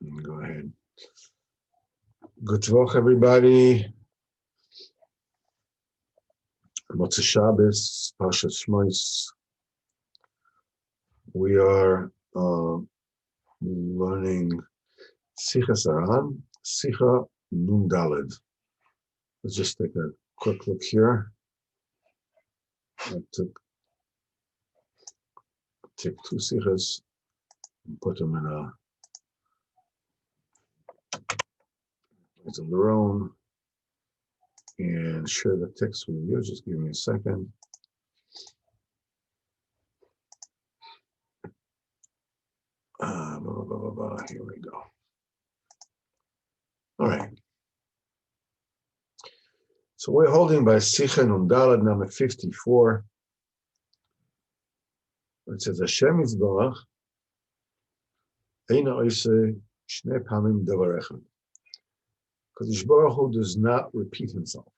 Go ahead. Good talk, everybody. Motzei Shabbos, Parshat Shmos. We are learning Sichos Haran, Sicha Nun Daled. Let's just take a quick look here. I took two Sichos and put them in of their own and share the text with you. Just give me a second. Here we go. All right. So we're holding by Sicha Nun Daled, number 54. It says, Hashem Yisborach, Eina Oiseh Shnei Pamim Davar Echad. Because Baruch Hu does not repeat himself.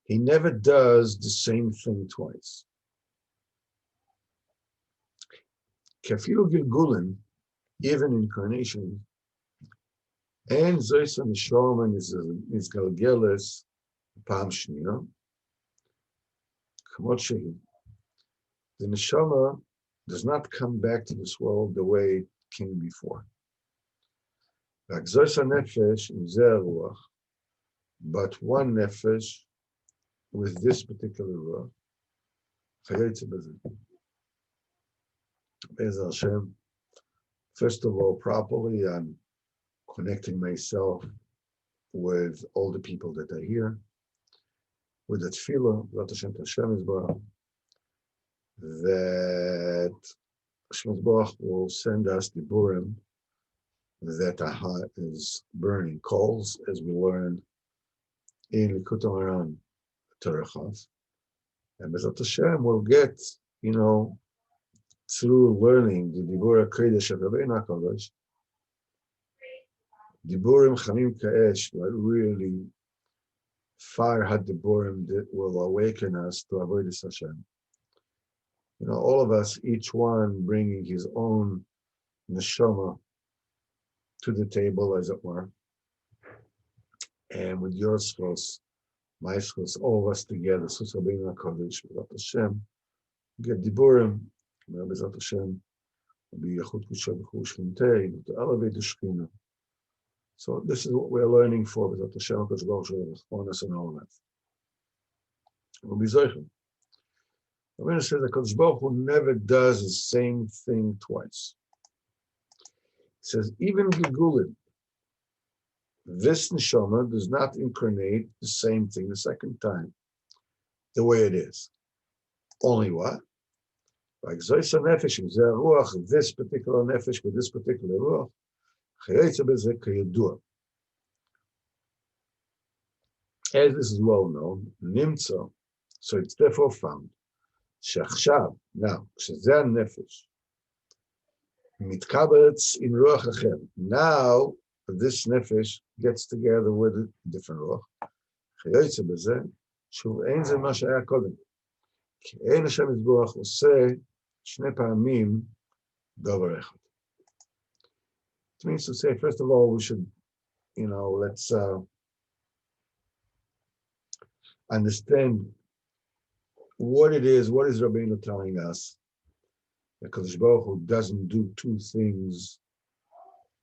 He never does the same thing twice. Kafilu Gilgulin, even incarnation, and Zois and Shalom is Galgeles Pam Shnia. Kamot Shehi. The neshama does not come back to this world the way it came before. But one nefesh with this particular ruach, Hashem. First of all, properly, I'm connecting myself with all the people that are here, with the tefillah, Hashem Yisborach, that Hashem Yisborach will send us the burim that is burning coals, as we learned in Sichos Haran Terechaf. And Bezat Hashem will get, through learning the Dibur HaKodesh of Rabbeinu HaKadosh, Diburim Chamim Ka'esh, but really fire had Diburim that will awaken us to avodas Hashem. All of us, each one bringing his own neshama to the table, as it were. And with your schos, my schos, all of us together, Sichos Haran HaKodesh, Bezat Hashem, get Diburim, Bezat Hashem, be Yachud Kusha B'chu Shchintei, to elevate the Shekhinah. So this is what we're learning for, Bezat Hashem, because Baruch Hu on us and all of that. We'll be Zoichem. The Rebbeinu says that Kadosh Baruch Hu never does the same thing twice. He says, even Gilgulin, this neshama does not incarnate the same thing the second time, the way it is. Only what? Like Zois HaNefesh, Ruach, this particular nefesh with this particular ruach, Chayetze Bezeh Kayadua. As this is well known, Nimtza, so it's therefore found. שעכשיו, now, שזה הנפש, מתקבץ in רוח אחר. Now, this nefesh gets together with a different רוח. חייצא בזה, שוב, אין זה מה שהיה קודם. כי אין השם יתברך עושה שני פעמים דבר אחד. It means to say, first of all, we should, let's understand what it is, what is Rabbeinu telling us? Because Baruch Hu doesn't do two things,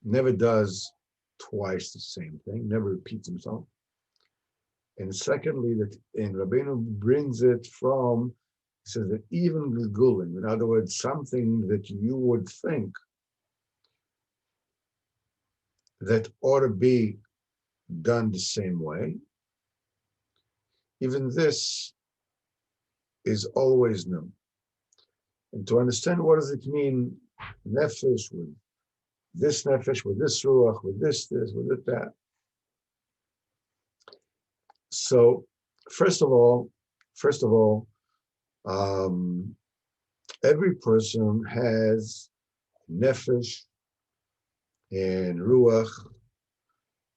never does twice the same thing, never repeats himself. And secondly, that Rabbeinu brings it from, he says that even Gilgulin, in other words, something that you would think that ought to be done the same way, even this is always known. And to understand what does it mean, nefesh with this ruach, with this, with that. So, first of all, every person has nefesh and ruach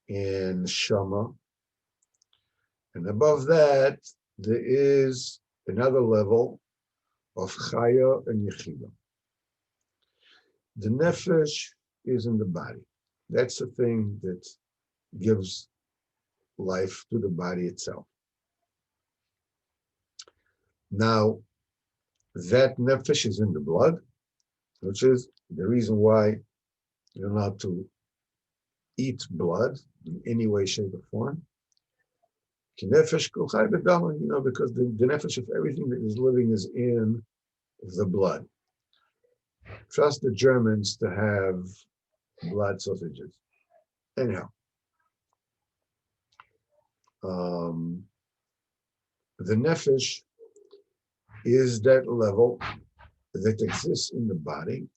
and shama, and above that there is another level of chaya and yechida. The nefesh is in the body. That's the thing that gives life to the body itself. Now, that nefesh is in the blood, which is the reason why you're not to eat blood in any way, shape, or form. Nefesh kol chai b'dama, because the nefesh of everything that is living is in the blood. Trust the Germans to have blood sausages. Anyhow, the nefesh is that level that exists in the body,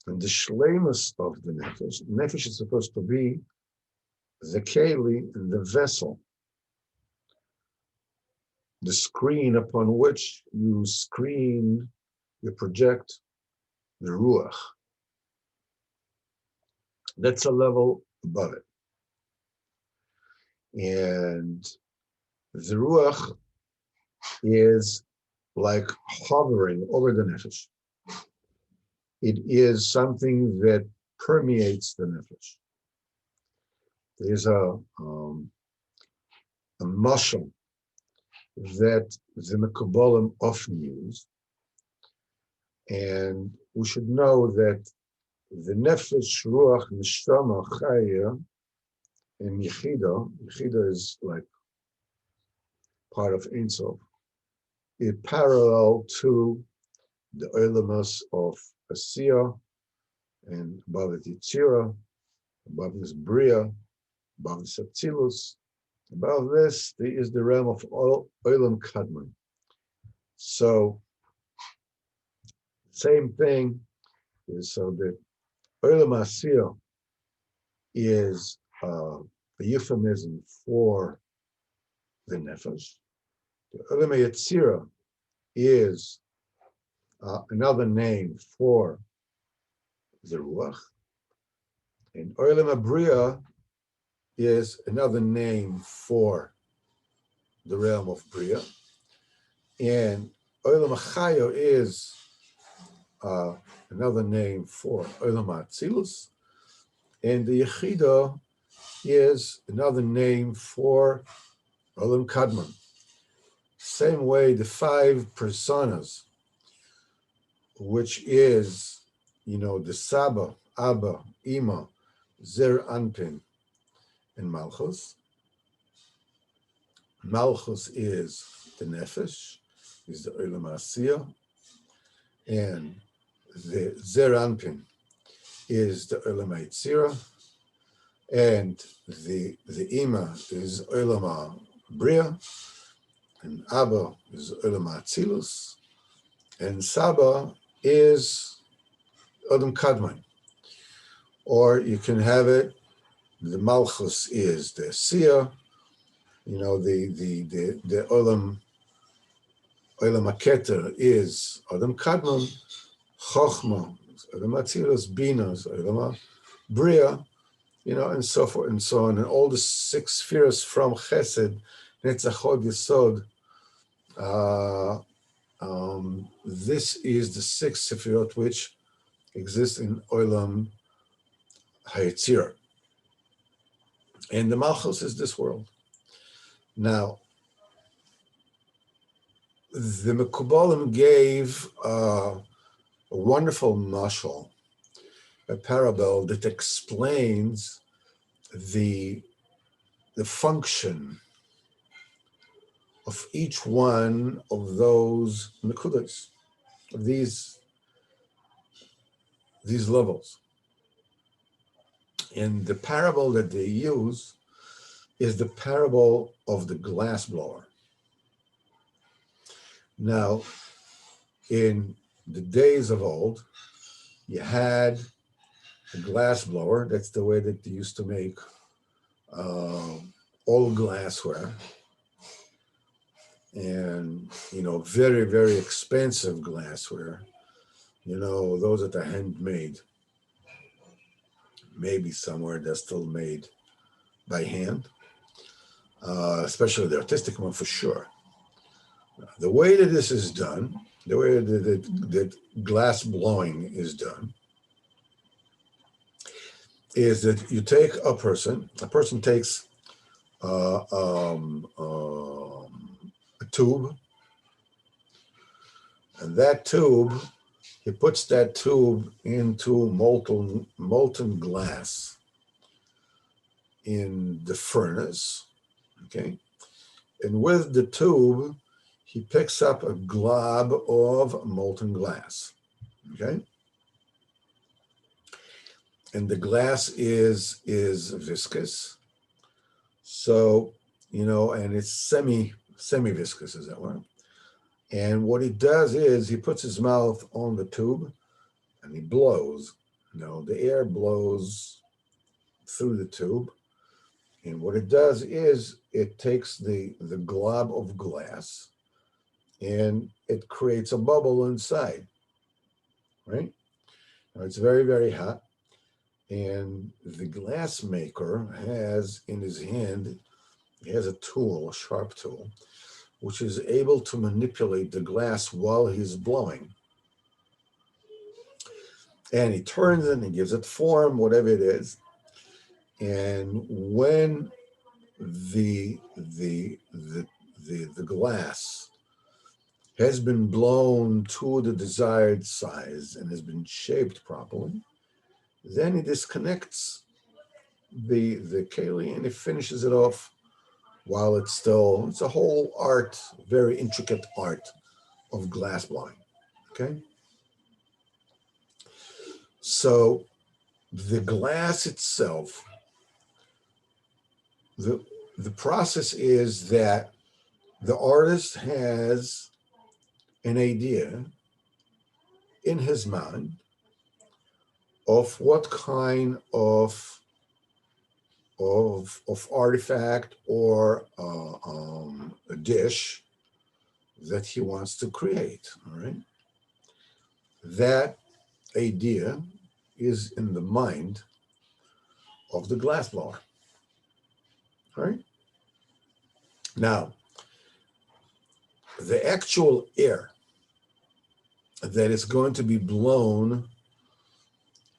and the shleimus of the nefesh. Nefesh is supposed to be the keli, the vessel, the screen upon which you project the ruach. That's a level above it. And the ruach is like hovering over the nefesh. It is something that permeates the nefesh. There's a muscle that the Mekubalim often use, and we should know that the nefesh, ruach, neshama, chaya, and yechida is like part of Ein Sof, is parallel to the olamas of Asiya, and above it Yitzira, above this Bria, above this Atzilus. Above this, there is the realm of Olam Kadmon. So, same thing is so that Olam Asiya is a euphemism for the Nefesh. The Olam Yetzira is another name for the Ruach. And Olam Abriya is another name for the realm of Bria. And Olam Achayo is another name for Olam Atzilus. And the Yechida is another name for Olam Kadmon. Same way, the five personas, which is, the Saba, Abba, Ima, Zer Anpin, and Malchus. Malchus is the Nefesh, is the Olam Asiya, and the Zer Anpin is the Olam Yitzira, and the Ima is Olam Bria, and Abba is Olam Atzilus, and Saba is Olam Kadmon. Or you can have it, the Malchus is the Asiya, the Olam Aketer is Olam Kadmon, Chochma, Olam Atzilus, Bina, Olam Bria, and so forth and so on. And all the six spheres from Chesed, Netzach, Hod, Yesod, this is the six Sefirot which exist in Olam HaYetzirah. And the Malchus is this world. Now, the Mekubalim gave a wonderful mashal, a parable that explains the function of each one of those nekudas, of these levels. And the parable that they use is the parable of the glass blower. Now, in the days of old, you had a glass blower. That's the way that they used to make all glassware. And, very, very expensive glassware. Those that are handmade. Maybe somewhere they're still made by hand, especially the artistic one for sure. The way that this is done, the way that glass blowing is done, is that you take a person takes a tube, and that tube, he puts that tube into molten glass in the furnace, okay? And with the tube, he picks up a glob of molten glass, okay? And the glass is viscous, so, and it's semi-viscous, as it were. And what he does is he puts his mouth on the tube and he blows. The air blows through the tube. And what it does is it takes the glob of glass and it creates a bubble inside, right? Now it's very, very hot. And the glass maker has in his hand, he has a tool, a sharp tool, which is able to manipulate the glass while he's blowing. And he turns it and he gives it form, whatever it is. And when the glass has been blown to the desired size and has been shaped properly, then he disconnects the keli and he finishes it off while it's a whole art, very intricate art of glass blowing, okay? So the glass itself, the process is that the artist has an idea in his mind of what kind of artifact or a dish that he wants to create, all right? That idea is in the mind of the glassblower, all right? Now, the actual air that is going to be blown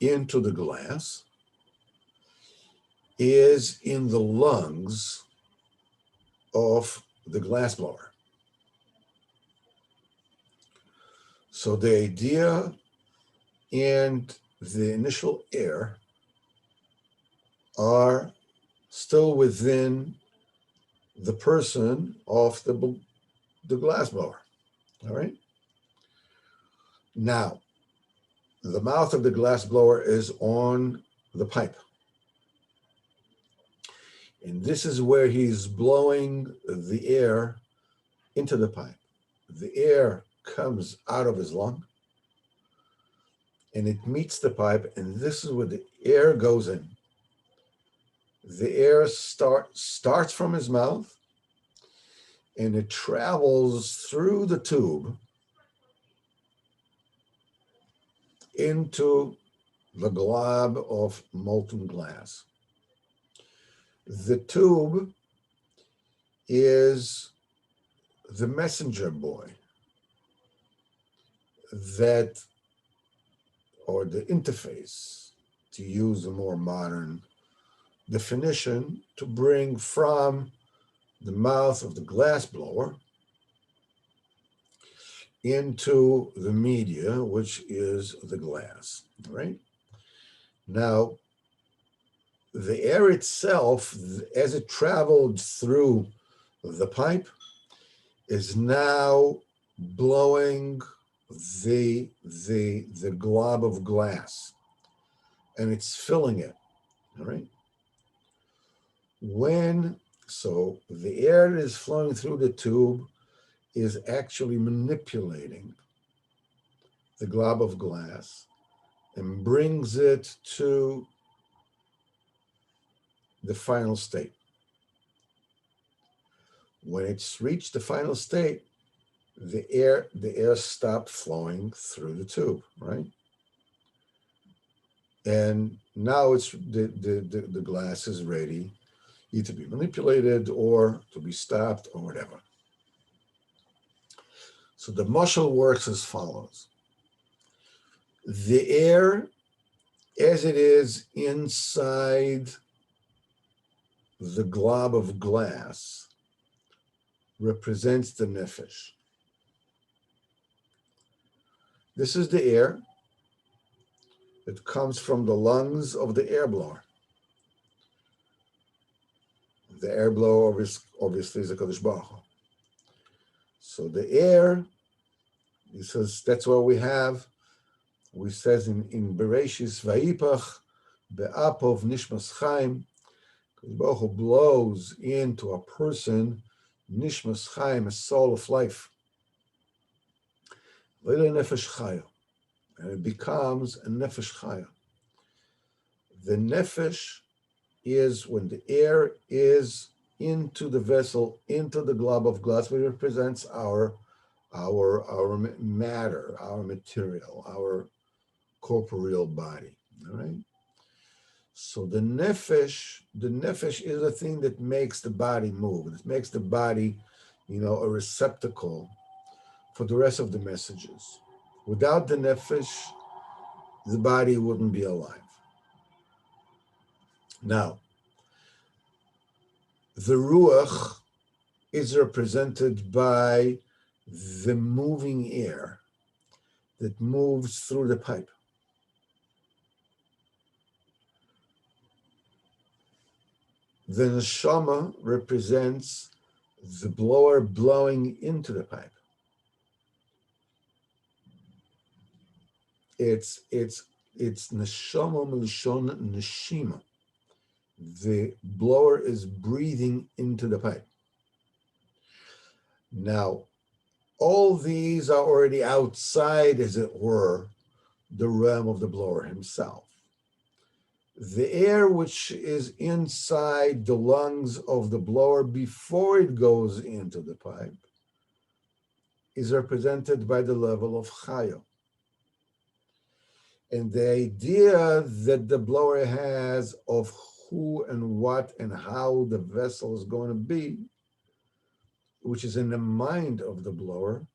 into the glass is in the lungs of the glassblower. So the idea and the initial air are still within the person of the glassblower, all right? Now, the mouth of the glassblower is on the pipe. And this is where he's blowing the air into the pipe. The air comes out of his lung and it meets the pipe, and this is where the air goes in. The air starts from his mouth and it travels through the tube into the glob of molten glass. The tube is the messenger boy that, or the interface, to use a more modern definition, to bring from the mouth of the glassblower into the media, which is the glass, right? Now, the air itself, as it traveled through the pipe, is now blowing the glob of glass, and it's filling it, all right? So the air that is flowing through the tube is actually manipulating the glob of glass and brings it to the final state. When it's reached the final state, the air stopped flowing through the tube, right? And now it's the glass is ready either to be manipulated or to be stopped or whatever. So the mashal works as follows. The air as it is inside the glob of glass, represents the nefesh. This is the air that comes from the lungs of the air blower. The air blower obviously is a Kadosh Baruch Hu. So the air, he says, that's what we have. We says in Bereshis, Vayipach be'apov nishmas chaim. Kadosh Baruch Hu blows into a person nishmas chaim, a soul of life. V'ile nefesh chaya. And it becomes a nefesh chaya. The nefesh is when the air is into the vessel, into the glob of glass, which represents our matter, our material, our corporeal body. All right. So the nefesh is the thing that makes the body move. It makes the body, a receptacle for the rest of the messages. Without the nefesh, the body wouldn't be alive. Now, the ruach is represented by the moving air that moves through the pipe. The neshama represents the blower blowing into the pipe. It's neshama milshon neshima. The blower is breathing into the pipe. Now, all these are already outside, as it were, the realm of the blower himself. The air which is inside the lungs of the blower before it goes into the pipe is represented by the level of chaya. And the idea that the blower has of who and what and how the vessel is going to be, which is in the mind of the blower,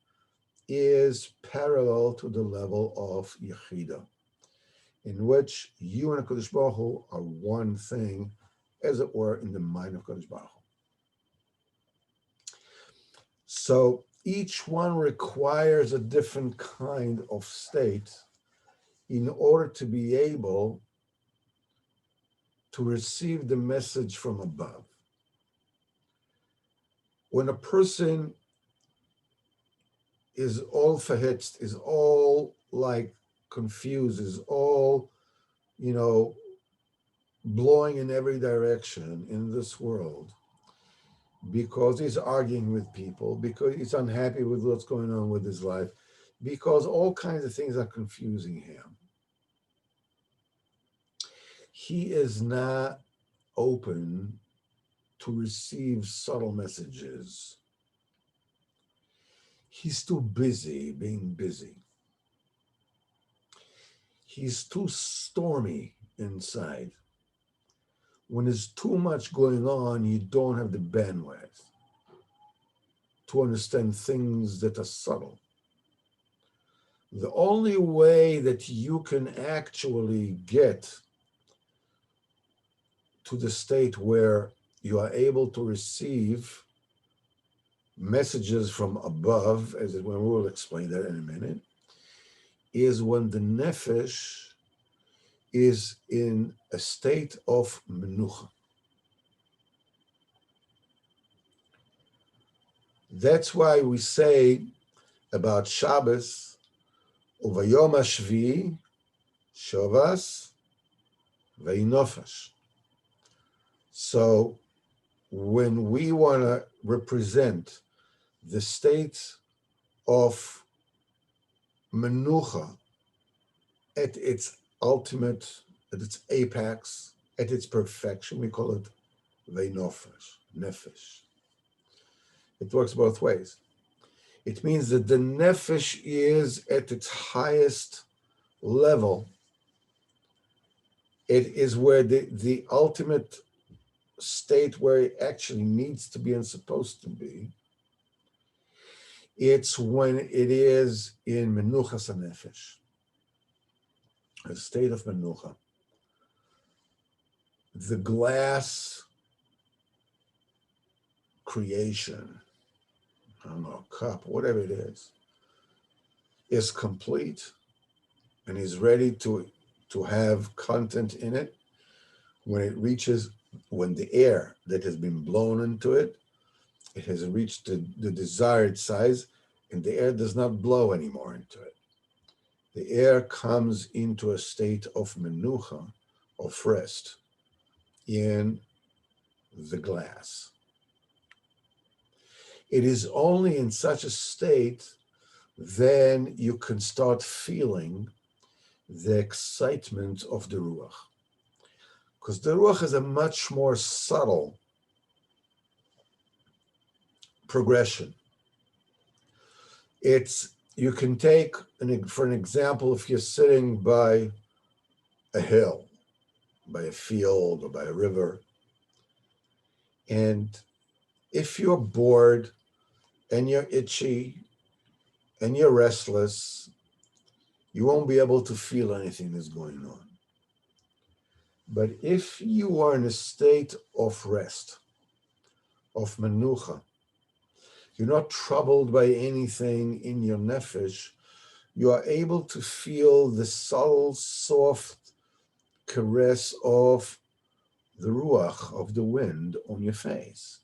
is parallel to the level of Yechida, in which you and HaKadosh Baruch Hu are one thing, as it were, in the mind of HaKadosh Baruch Hu. So each one requires a different kind of state in order to be able to receive the message from above. When a person is all verhitzt, is all like confused, is all, blowing in every direction in this world, because he's arguing with people, because he's unhappy with what's going on with his life, because all kinds of things are confusing him. He is not open to receive subtle messages. He's too busy being busy. He's too stormy inside. When there's too much going on, you don't have the bandwidth to understand things that are subtle. The only way that you can actually get to the state where you are able to receive messages from above, as we will explain that in a minute, is when the nefesh is in a state of menucha. That's why we say about Shabbos, Uvayom HaShvi, Shavas, Vayinofash. So when we want to represent the state of menucha at its ultimate, at its apex, at its perfection, we call it veinofesh, nefesh. It works both ways. It means that the nefesh is at its highest level. It is where the ultimate state where it actually needs to be and supposed to be. It's when it is in menuchas hanefesh, a state of menucha. the glass creation, I don't know, cup, whatever it is complete and is ready to have content in it, when the air that has been blown into it, it has reached the desired size, and the air does not blow anymore into it. The air comes into a state of menucha, of rest, in the glass. It is only in such a state then you can start feeling the excitement of the Ruach. Because the Ruach is a much more subtle progression. You can take, for an example, if you're sitting by a hill, by a field, or by a river, and if you're bored and you're itchy and you're restless, you won't be able to feel anything that's going on. But if you are in a state of rest, of menucha, you're not troubled by anything in your nefesh, you are able to feel the subtle, soft caress of the ruach, of the wind on your face.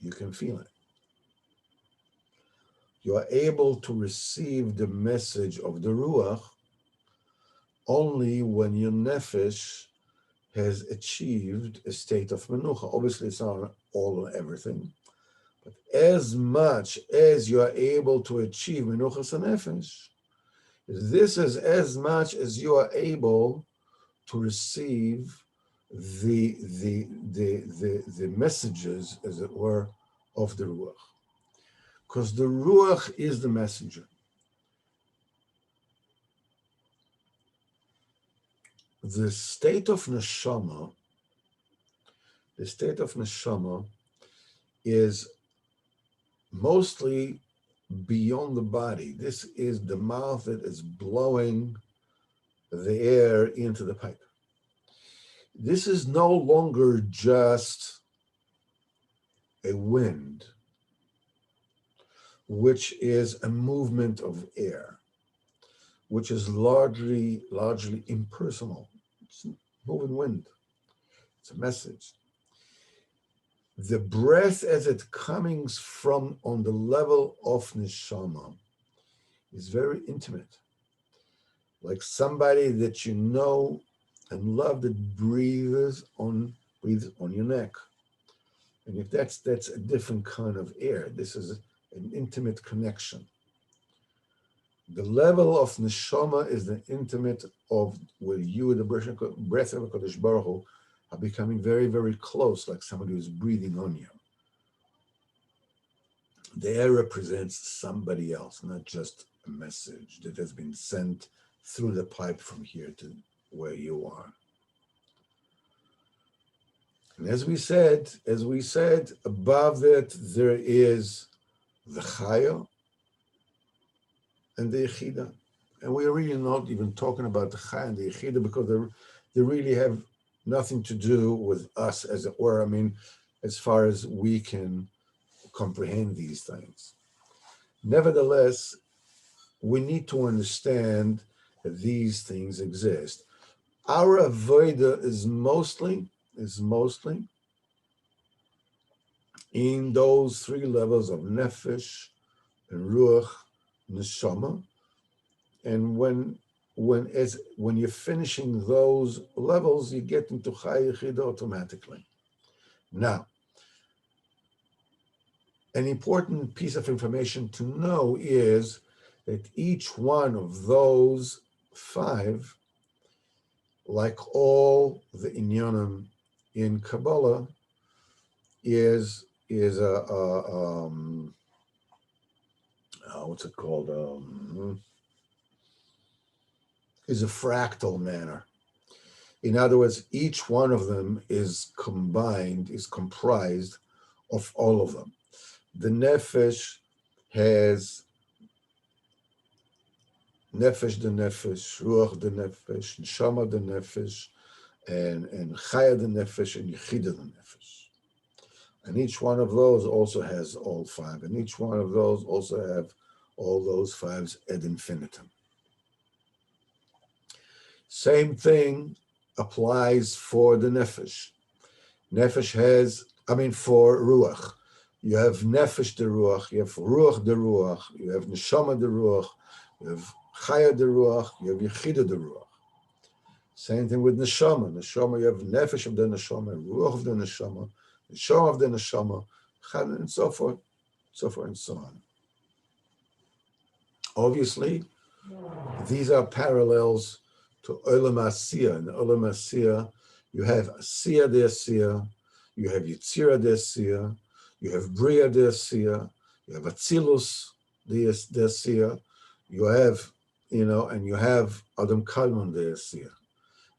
You can feel it. You are able to receive the message of the ruach only when your nefesh has achieved a state of menucha. Obviously, it's not all and everything, but as much as you are able to achieve menuchas nefesh, this is as much as you are able to receive the messages, as it were, of the ruach, because the ruach is the messenger. The state of neshama is mostly beyond the body. This is the mouth that is blowing the air into the pipe. This is no longer just a wind, which is a movement of air, which is largely impersonal. It's moving wind. It's a message. The breath as it comes from on the level of neshama is very intimate. Like somebody that you know and love that breathes on your neck. And if that's a different kind of air, this is an intimate connection. The level of neshama is the intimate of where you and the breath of HaKadosh Baruch Hu are becoming very, very close, like somebody who's breathing on you. The air represents somebody else, not just a message that has been sent through the pipe from here to where you are. And as we said, above that there is the Chaya and the Yechida. And we're really not even talking about the Chaya and the Yechida because they really have nothing to do with us, as it were. I mean, as far as we can comprehend these things. Nevertheless, we need to understand that these things exist. Our avodah is mostly in those three levels of nefesh and ruach, neshama, and when you're finishing those levels, you get into Chai Yechida automatically. Now, an important piece of information to know is that each one of those five, like all the inyanim in Kabbalah, is what's it called? Is a fractal manner. In other words, each one of them is comprised of all of them. The nefesh has nefesh the nefesh, ruach the nefesh, neshama the nefesh, and chaya the nefesh, and yechida the nefesh. And each one of those also has all five, and each one of those also have all those fives ad infinitum. Same thing applies for the nefesh. Nefesh has, for ruach, you have nefesh the ruach, you have ruach the ruach, you have neshama the ruach, you have chaya the ruach, you have yechida the ruach. Same thing with neshama. Neshama, you have nefesh of the neshama, ruach of the neshama, neshama of the neshama, and so forth, and so on. Obviously, these are parallels to Olam Asiyah. In Olam Asiyah, you have Asiyah de Asiyah, you have Yitzira de Asiyah, you have Bria de Asiyah, you have Atzilus de Asiyah, you have, and you have Adam Kalman de Asiyah.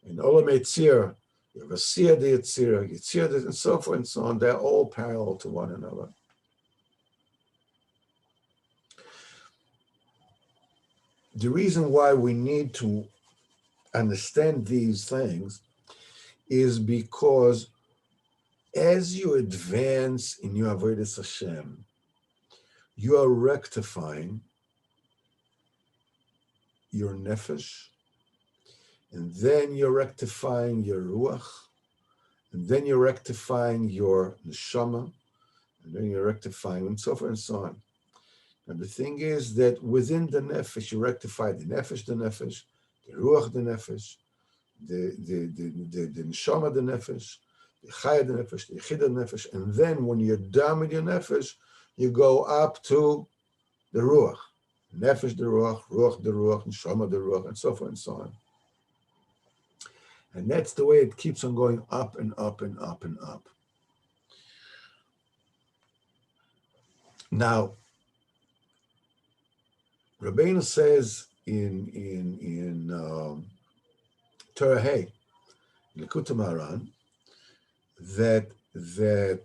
In Olam Yitzir, you have Asiyah de Yitzira, Yitzira de, and so forth and so on. They're all parallel to one another. The reason why we need to understand these things is because as you advance in your avodas Hashem, you are rectifying your nefesh, and then you're rectifying your ruach, and then you're rectifying your neshama, and then you're rectifying, and so forth and so on. And the thing is that within the nefesh, you rectify the nefesh, the ruach, the nefesh, the neshama, the nefesh, the chaya, the nefesh, the yechida, the nefesh, and then when you're done with your nefesh, you go up to the ruach, nefesh the ruach, ruach the ruach, neshama the ruach, and so forth and so on. And that's the way it keeps on going up and up and up and up. Now, Rabbeinu says in Torah Hey, Sichos Haran, that a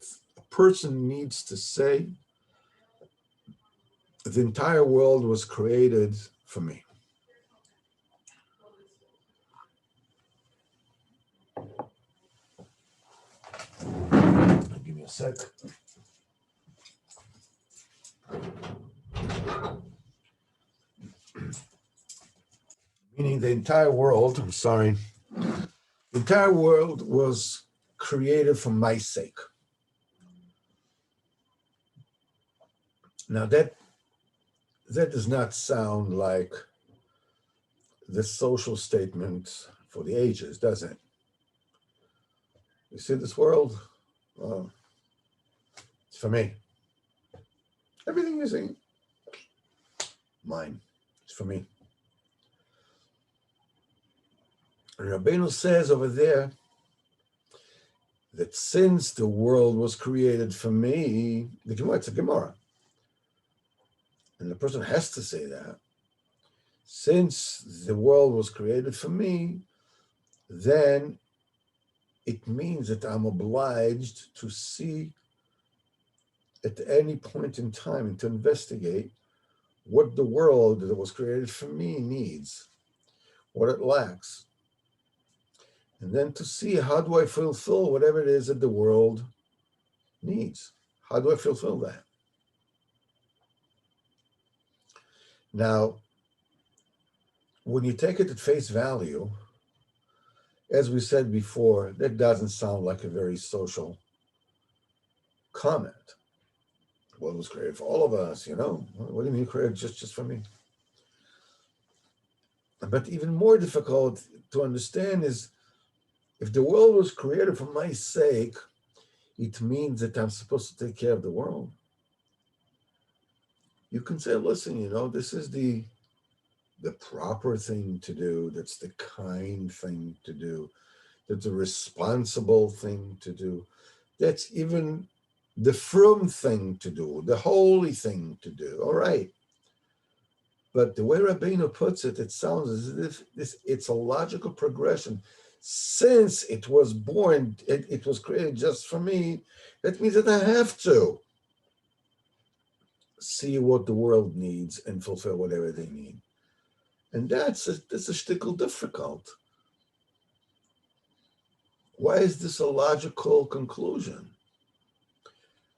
person needs to say, the entire world was created for me. Give me a sec. Meaning the entire world, the entire world was created for my sake. Now that does not sound like the social statement for the ages, does it? You see this world? It's for me. Everything you see, mine. It's for me. And Rabbeinu says over there that since the world was created for me, it's a Gemara. And the person has to say that. Since the world was created for me, then it means that I'm obliged to see at any point in time and to investigate what the world that was created for me needs, what it lacks. And then to see how do I fulfill whatever it is that the world needs. How do I fulfill that? Now, when you take it at face value, as we said before, that doesn't sound like a very social comment. The world was created for all of us, What do you mean created just for me? But even more difficult to understand is, if the world was created for my sake, it means that I'm supposed to take care of the world. You can say, listen, this is the proper thing to do. That's the kind thing to do. That's a responsible thing to do. That's even the frum thing to do, the holy thing to do. All right. But the way Rabbeinu puts it, it sounds as if it's a logical progression. Since it was born, it was created just for me, that means that I have to see what the world needs and fulfill whatever they need. And that's a shtickle difficult. Why is this a logical conclusion?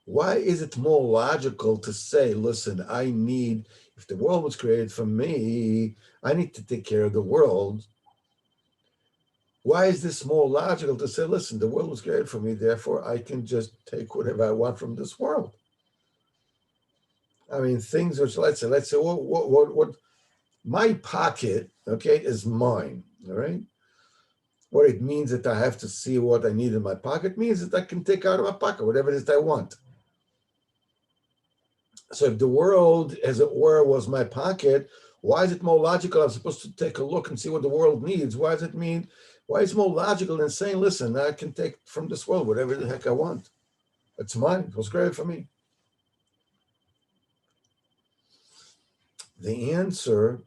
Why is it more logical to say, listen, if the world was created for me, I need to take care of the world. Why is this more logical to say, listen, the world was created for me, therefore I can just take whatever I want from this world? I mean, things which, let's say, what my pocket, okay, is mine, all right? What it means that I have to see what I need in my pocket means that I can take out of my pocket whatever it is that I want. So if the world, as it were, was my pocket, why is it more logical? I'm supposed to take a look and see what the world needs. Why is it more logical than saying, listen, I can take from this world whatever the heck I want. It's mine. It was created for me. The answer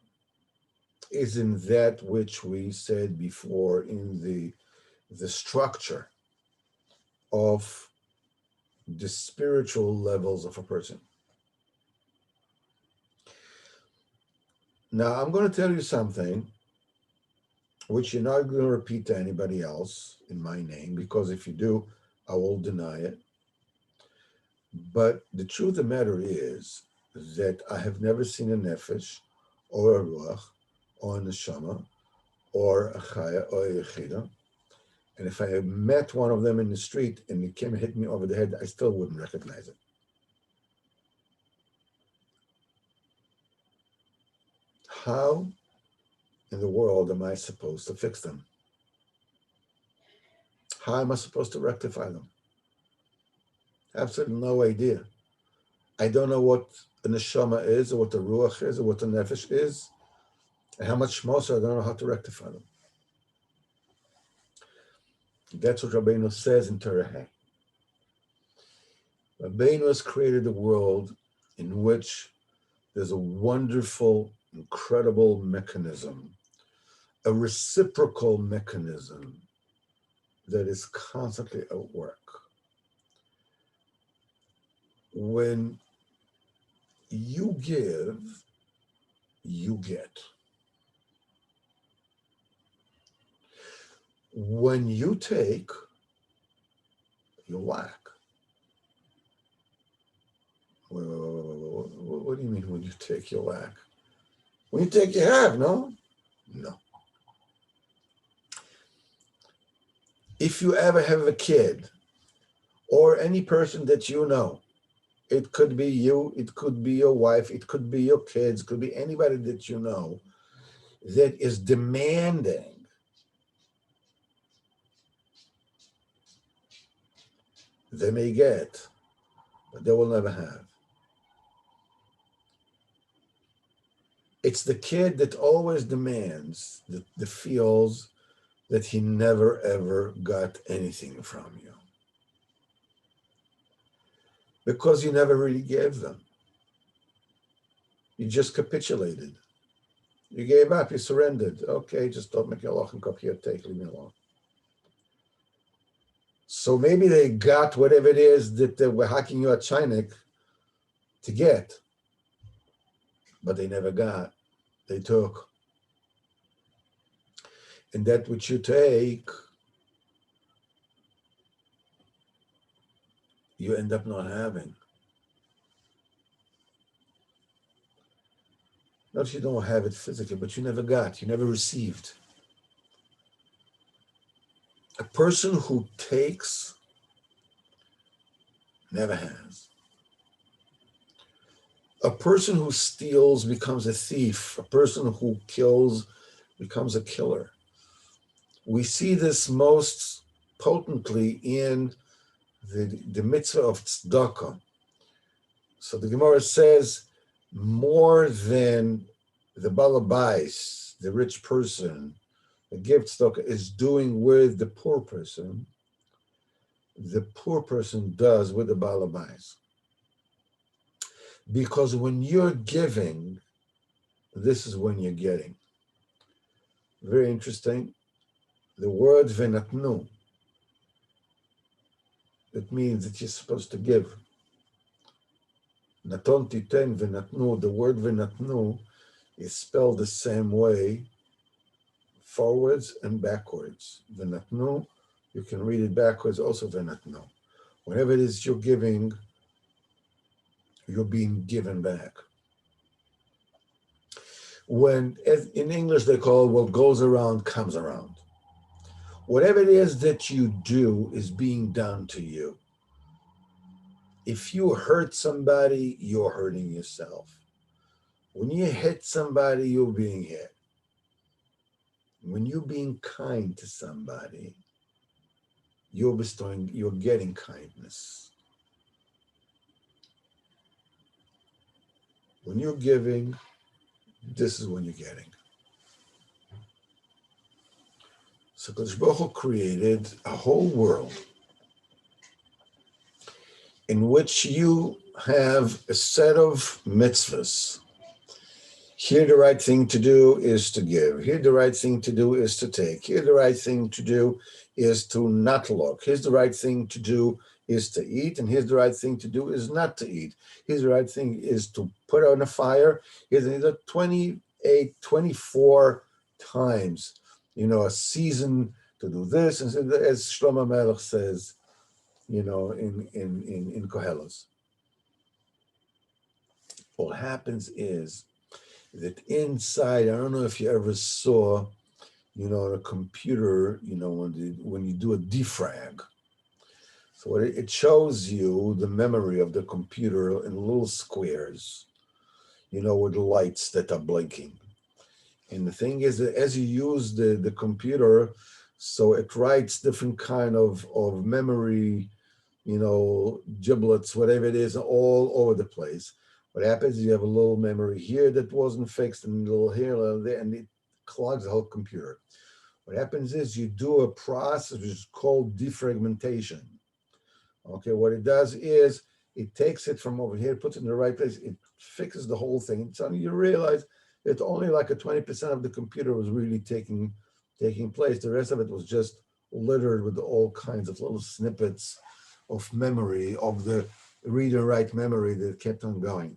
is in that which we said before in the structure of the spiritual levels of a person. Now, I'm going to tell you something which you're not going to repeat to anybody else in my name, because if you do, I will deny it. But the truth of the matter is that I have never seen a nefesh or a ruach or a neshama or a chaya or a yechida. And if I had met one of them in the street and it came and hit me over the head, I still wouldn't recognize it. How in the world am I supposed to fix them? How am I supposed to rectify them? Absolutely no idea. I don't know what the neshama is, or what the ruach is, or what the nefesh is, and how much more so I don't know how to rectify them. That's what Rabbeinu says in Torah Hay. Rabbeinu has created a world in which there's a wonderful, incredible mechanism, a reciprocal mechanism that is constantly at work. When you give, you get. When you take, you lack. What do you mean when you take, you lack? When you take, you have, no? No. If you ever have a kid or any person that you know, it could be you, it could be your wife, it could be your kids, it could be anybody that you know that is demanding, they may get, but they will never have. It's the kid that always demands, that feels that he never ever got anything from you, because you never really gave them. You just capitulated. You gave up, you surrendered. Okay, just don't make your loch and cup here, leave me alone. So maybe they got whatever it is that they were hacking you at Chinik to get, but they never got, they took. And that which you take, you end up not having. Not that you don't have it physically, but you never got, you never received. A person who takes never has. A person who steals becomes a thief. A person who kills becomes a killer. We see this most potently in the mitzvah of tzedakah. So the Gemara says, more than the balabais, the rich person, the gift tzedakah is doing with the poor person does with the balabais. Because when you're giving, this is when you're getting. Very interesting. The word venatnu, it means that you're supposed to give. Naton titen venatnu, the word venatnu is spelled the same way, forwards and backwards. V'natnu, you can read it backwards also, v'natnu. Whatever it is you're giving, you're being given back. When in English they call it what goes around comes around. Whatever it is that you do is being done to you. If you hurt somebody, you're hurting yourself. When you hit somebody, you're being hit. When you're being kind to somebody, you're getting kindness. When you're giving, this is when you're getting. So Kadosh Baruch Hu created a whole world in which you have a set of mitzvahs. Here the right thing to do is to give. Here the right thing to do is to take. Here the right thing to do is to not look. Here's the right thing to do is to eat. And here's the right thing to do is not to eat. Here's the right thing is to put on a fire. Here's the 28, 24 times, a season to do this. And as Shlomo Melech says, in Koheles. What happens is that inside, I don't know if you ever saw, on a computer, when you do a defrag. So it shows you the memory of the computer in little squares, with lights that are blinking. And the thing is that as you use the computer, so it writes different kind of memory, giblets, whatever it is, all over the place. What happens is you have a little memory here that wasn't fixed, and a little here, a little there, and it clogs the whole computer. What happens is you do a process which is called defragmentation. Okay, what it does is it takes it from over here, puts it in the right place, it fixes the whole thing. And suddenly you realize it's only like a 20% of the computer was really taking place. The rest of it was just littered with all kinds of little snippets of memory, of the read and write memory that kept on going.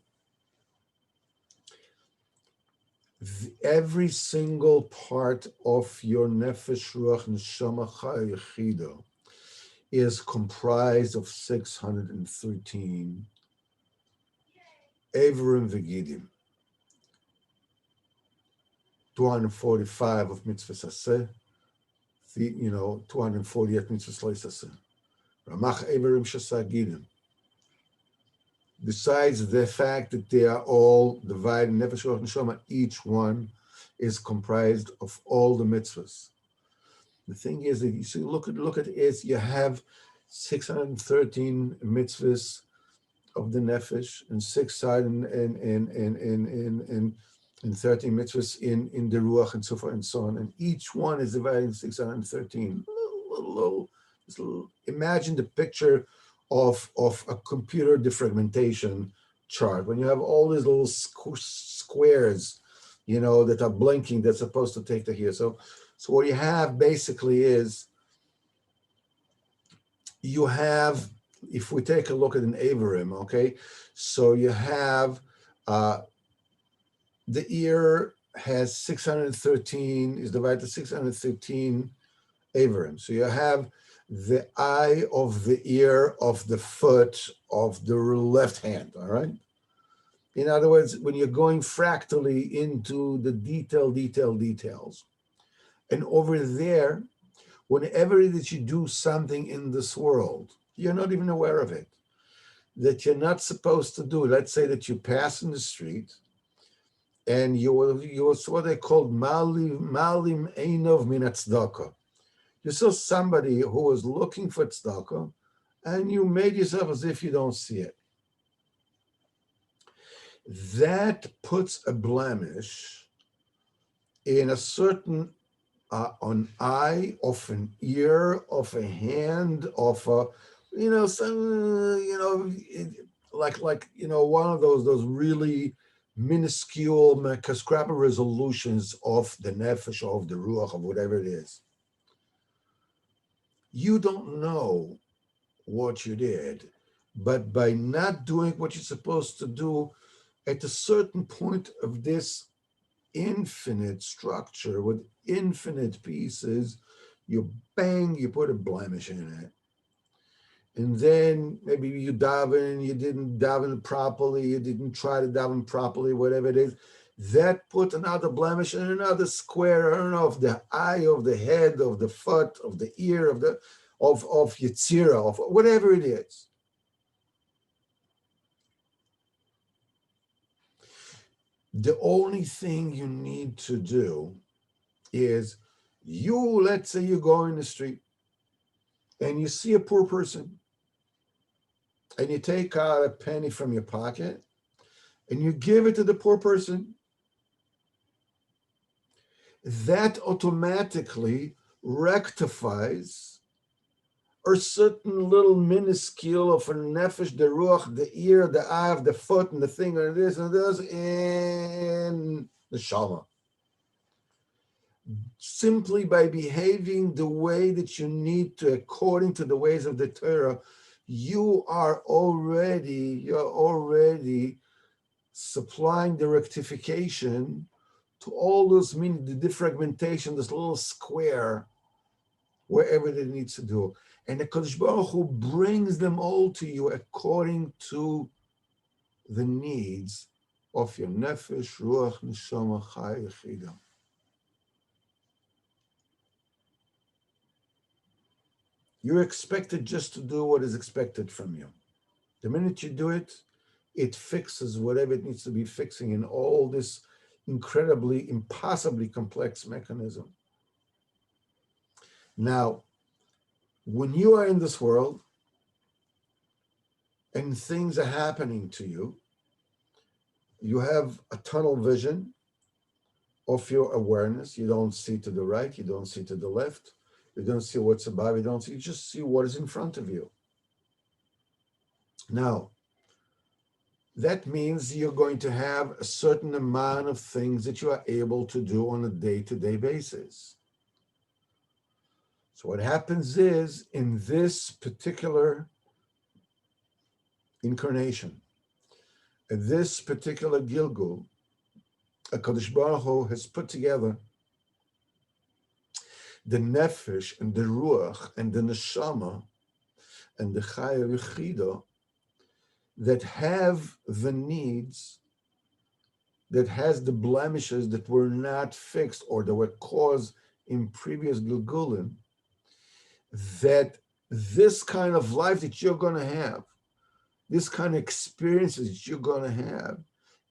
Every single part of your nefesh, ruach, neshama, chai, yechido is comprised of 613 Averim Vegidim, 245 of mitzvah saseh, 248 mitzvah saseh. Ramach Averim Shasagidim. Besides the fact that they are all divided, Nefesh, Ruach, Neshama, each one is comprised of all the mitzvahs. The thing is that you see, look at it, you have 613 mitzvahs of the Nefesh and 613 mitzvahs in the Ruach and so forth and so on. And each one is divided in 613. Imagine the picture of a computer defragmentation chart. When you have all these little squares, that are blinking, that's supposed to take the here. So what you have basically is, you have, if we take a look at an Averim, okay, so you have, the ear has 613, is divided to 613 Averim. So you have the eye of the ear of the foot of the left hand, all right? In other words, when you're going fractally into the details, and over there, whenever it is you do something in this world, you're not even aware of it, that you're not supposed to do. Let's say that you pass in the street, and you're what they called malim einov min tzedakah. You saw somebody who was looking for tzedakah, and you made yourself as if you don't see it. That puts a blemish in a certain an eye, of an ear, of a hand, of a, one of those really minuscule microscopic resolutions of the nefesh, of the ruach, of whatever it is. You don't know what you did, but by not doing what you're supposed to do, at a certain point of this infinite structure with infinite pieces, you put a blemish in it. And then maybe you daven, you didn't daven properly, you didn't try to daven properly, whatever it is. That put another blemish in another square, I don't know, of the eye, of the head, of the foot, of the ear, of Yetzirah, of whatever it is. The only thing you need to do is let's say you go in the street and you see a poor person and you take out a penny from your pocket and you give it to the poor person. That automatically rectifies a certain little minuscule of a nefesh, the ruach, the ear, the eye, the foot, and the thing, and this and this, in the shama. Simply by behaving the way that you need to, according to the ways of the Torah, you're already supplying the rectification to all those, meaning the defragmentation, this little square, wherever it needs to do. And the Kadosh Baruch Hu brings them all to you according to the needs of your nefesh, ruach, neshama, chai, yechida. You're expected just to do what is expected from you. The minute you do it, it fixes whatever it needs to be fixing in all this incredibly, impossibly complex mechanism. Now, when you are in this world and things are happening to you, you have a tunnel vision of your awareness. You don't see to the right, you don't see to the left, you don't see what's above, you just see what is in front of you. Now, that means you're going to have a certain amount of things that you are able to do on a day-to-day basis. So what happens is, in this particular incarnation, in this particular Gilgul, HaKadosh Baruch Hu has put together the Nefesh and the Ruach and the Neshama and the Chaya Yechida that have the needs, that has the blemishes that were not fixed or that were caused in previous Gilgulim, that this kind of life that you're going to have, this kind of experiences that you're going to have,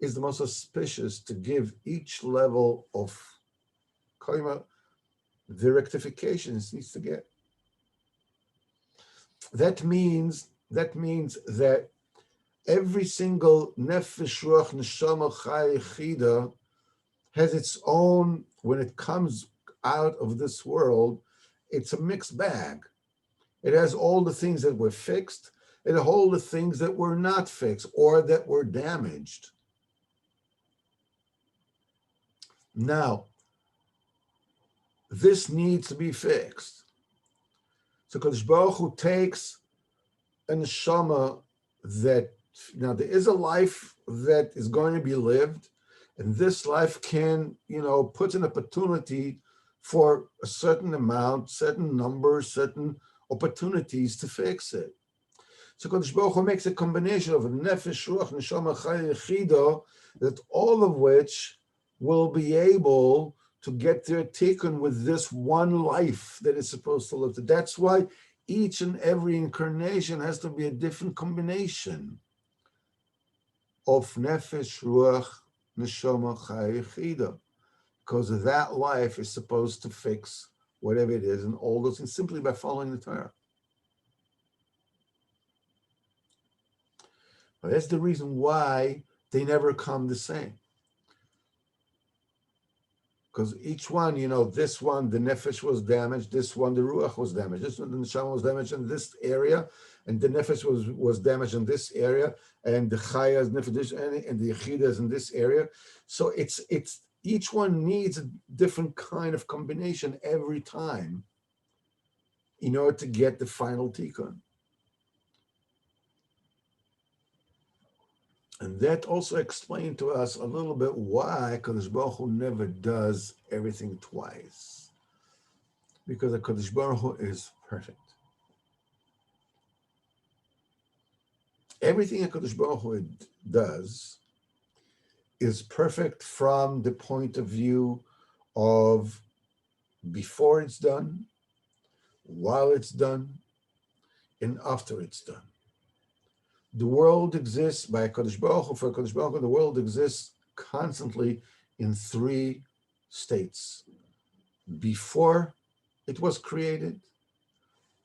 is the most auspicious to give each level of the rectifications it needs to get. That means that every single nefesh, ruach, neshama, chai, chida has its own, when it comes out of this world, it's a mixed bag. It has all the things that were fixed, and all the things that were not fixed or that were damaged. Now, this needs to be fixed. So Kadosh Baruch Hu takes a neshama that, now there is a life that is going to be lived, and this life can, put an opportunity for a certain amount, certain numbers, certain opportunities to fix it. So Kadosh Baruch Hu makes a combination of a nefesh, ruach, neshama, chai, yechida, that all of which will be able to get their tikkun with this one life that is supposed to live. That's why each and every incarnation has to be a different combination of nefesh, ruach, neshama, chai, yechida, because that life is supposed to fix whatever it is, and all those things simply by following the Torah. But that's the reason why they never come the same. Because each one, this one, the nefesh was damaged, this one, the ruach was damaged, this one, the neshama was damaged in this area, and the nefesh was damaged in this area, and the chaya is nefesh, and the yechida is in this area. So it's each one needs a different kind of combination every time in order to get the final tikkun. And that also explained to us a little bit why Kadosh Baruch Hu never does everything twice. Because the Kadosh Baruch Hu is perfect. Everything that Kadosh Baruch Hu does is perfect from the point of view of before it's done, while it's done, and after it's done. The world exists by Kadosh Baruch Hu. For Kadosh Baruch Hu, the world exists constantly in three states. Before it was created,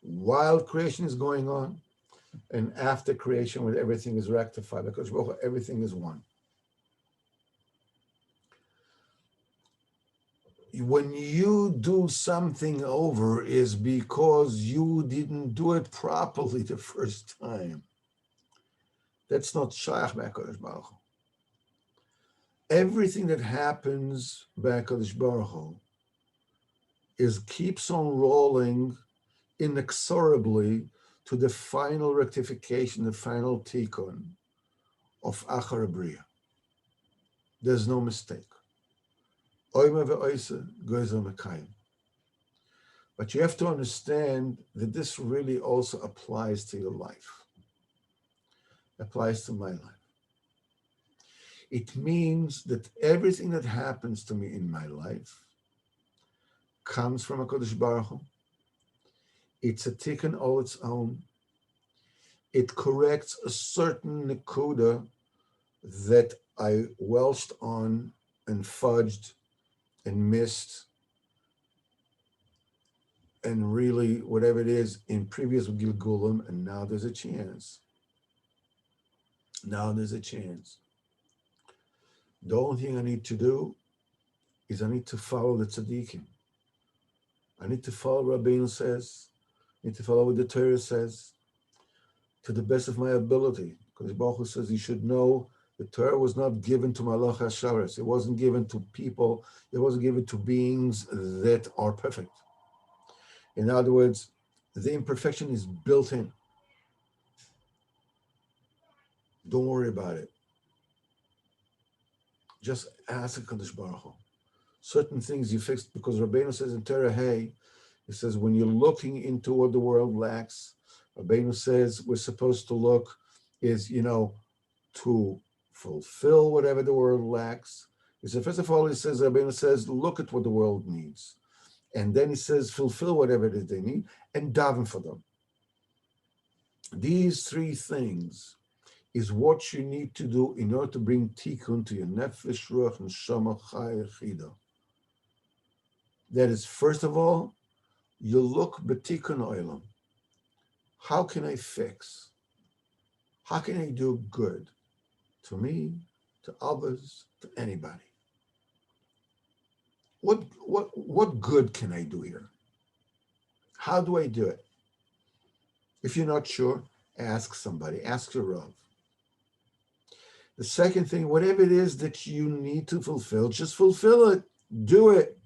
while creation is going on, and after creation when everything is rectified. Because everything is one. When you do something over is because you didn't do it properly the first time. That's not Shayach by HaKadosh Baruch Hu. Everything that happens by HaKadosh Baruch Hu keeps on rolling inexorably to the final rectification, the final tikkun of Achar Abriya. There's no mistake. But you have to understand that this really also applies to your life, applies to my life. It means that everything that happens to me in my life comes from HaKadosh Baruch Hu. It's a tikkun all its own. It corrects a certain nekuda that I welched on and fudged and missed, and really whatever it is in previous Gilgulim, and now there's a chance. Now there's a chance. The only thing I need to do is I need to follow the tzaddikim. I need to follow what Rabbeinu says. I need to follow what the Torah says to the best of my ability. Because Baruch Hu says you should know the Torah was not given to Malach HaSharetz. It wasn't given to people. It wasn't given to beings that are perfect. In other words, the imperfection is built in. Don't worry about it. Just ask HaKadosh Baruch Hu. Certain things you fixed, because Rabbeinu says in Torah, hey, he says, when you're looking into what the world lacks, Rabbeinu says we're supposed to look is, to fulfill whatever the world lacks. He said, first of all, he says, Rabbeinu says, look at what the world needs. And then he says, fulfill whatever it is they need and daven for them. These three things is what you need to do in order to bring tikkun to your nefesh, ruach, and neshama, chai, chida. That is, first of all, you look b'tikkun olam. How can I fix? How can I do good to me, to others, to anybody? What good can I do here? How do I do it? If you're not sure, ask somebody. Ask your Rav. The second thing, whatever it is that you need to fulfill, just fulfill it. Do it.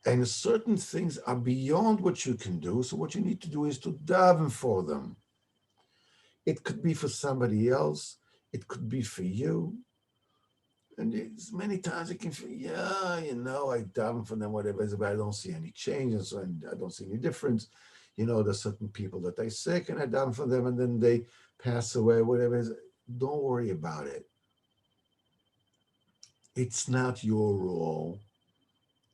And certain things are beyond what you can do. So what you need to do is to daven for them. It could be for somebody else. It could be for you. And many times it can feel, I daven for them, whatever it is, but I don't see any changes and I don't see any difference. There's certain people that are sick and I daven for them and then they pass away, whatever it is. Don't worry about it. It's not your role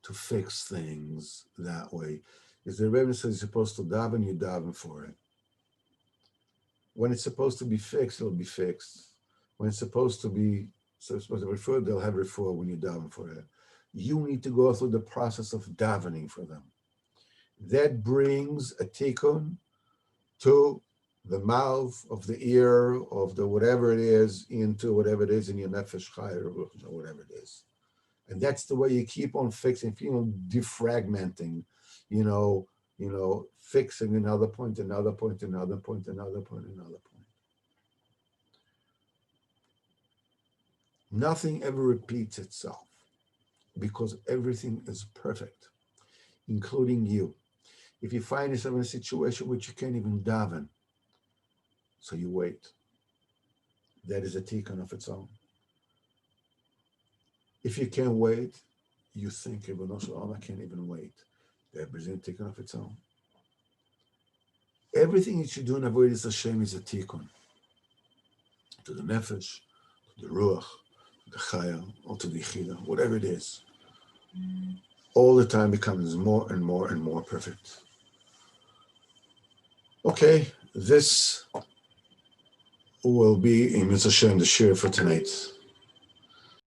to fix things that way. If the Rebbe says you're supposed to daven, you daven for it. When it's supposed to be fixed, it'll be fixed. When it's supposed to refer, they'll have refer when you daven for it. You need to go through the process of davening for them. That brings a tikkun to the mouth, of the ear, of the whatever it is, into whatever it is in your nefesh chai or whatever it is. And that's the way you keep on fixing, defragmenting, fixing another point, another point, another point, another point, another point. Nothing ever repeats itself because everything is perfect, including you. If you find yourself in a situation which you can't even daven, So you wait. That is a tikkun of its own. If you can't wait, you think, I can't even wait. That is a tikkun of its own. Everything that you do in Avodas Hashem is a tikkun. To the nefesh, to the ruach, to the chaya, or to the yichida, whatever it is. All the time becomes more and more and more perfect. Okay, this will be in Mitzvah Hashem, the shir for tonight.